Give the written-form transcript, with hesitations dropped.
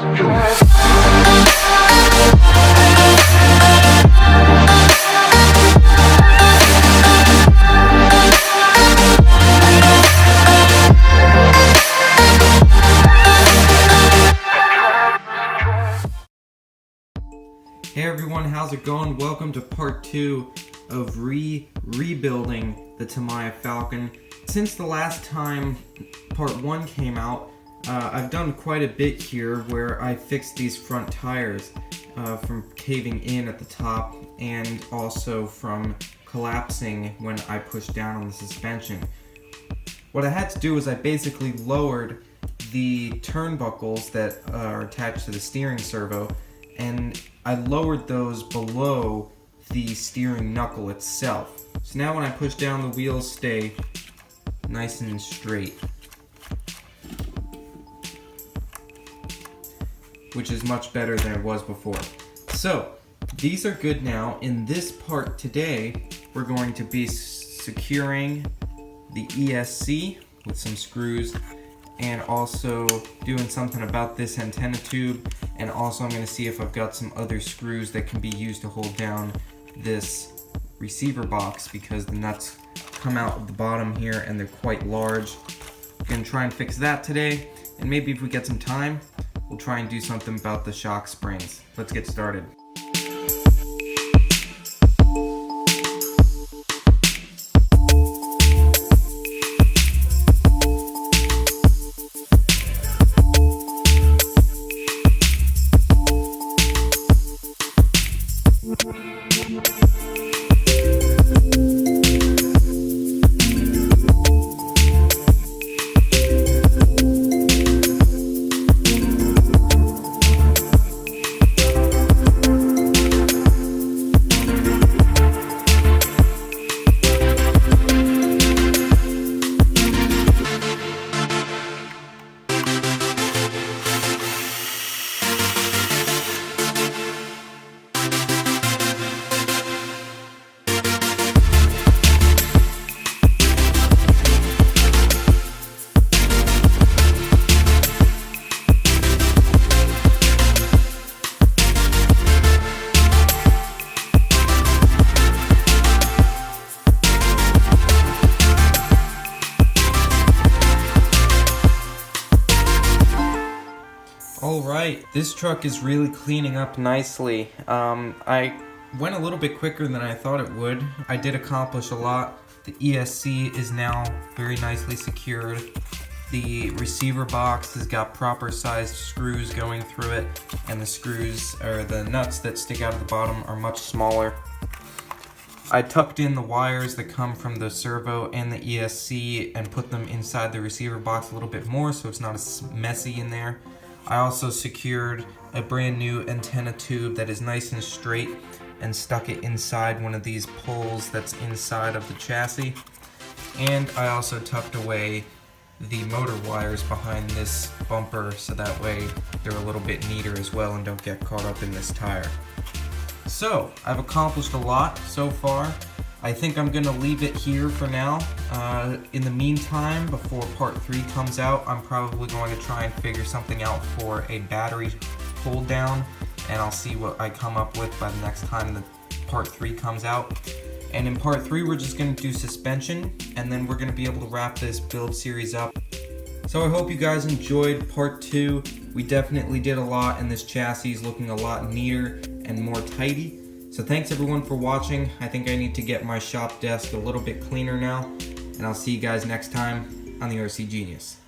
Hey everyone, how's it going? Welcome to part 2 of rebuilding the Tamiya Falcon. Since the last time part 1 came out, I've done quite a bit here where I fixed these front tires from caving in at the top and also from collapsing when I pushed down on the suspension. What I had to do is I basically lowered the turnbuckles that are attached to the steering servo, and I lowered those below the steering knuckle itself. So now when I push down, the wheels stay nice and straight, which is much better than it was before. So these are good now. In this part today, we're going to be securing the ESC with some screws, and also doing something about this antenna tube, and also I'm going to see if I've got some other screws that can be used to hold down this receiver box, because the nuts come out of the bottom here and they're quite large. I'm going to try and fix that today, and maybe if we get some time, we'll try and do something about the shock springs. Let's get started. Alright, this truck is really cleaning up nicely. I went a little bit quicker than I thought it would. I did accomplish a lot. The ESC is now very nicely secured. The receiver box has got proper sized screws going through it, and the screws, or the nuts that stick out of the bottom, are much smaller. I tucked in the wires that come from the servo and the ESC and put them inside the receiver box a little bit more so it's not as messy in there. I also secured a brand new antenna tube that is nice and straight and stuck it inside one of these poles that's inside of the chassis. And I also tucked away the motor wires behind this bumper so that way they're a little bit neater as well and don't get caught up in this tire. So I've accomplished a lot so far. I think I'm gonna leave it here for now. In the meantime, before part 3 comes out, I'm probably going to try and figure something out for a battery hold down, and I'll see what I come up with by the next time that part 3 comes out. And in part 3, we're just gonna do suspension, and then we're gonna be able to wrap this build series up. So I hope you guys enjoyed part 2. We definitely did a lot, and this chassis is looking a lot neater and more tidy. So thanks everyone for watching. I think I need to get my shop desk a little bit cleaner now, and I'll see you guys next time on the RC Genius.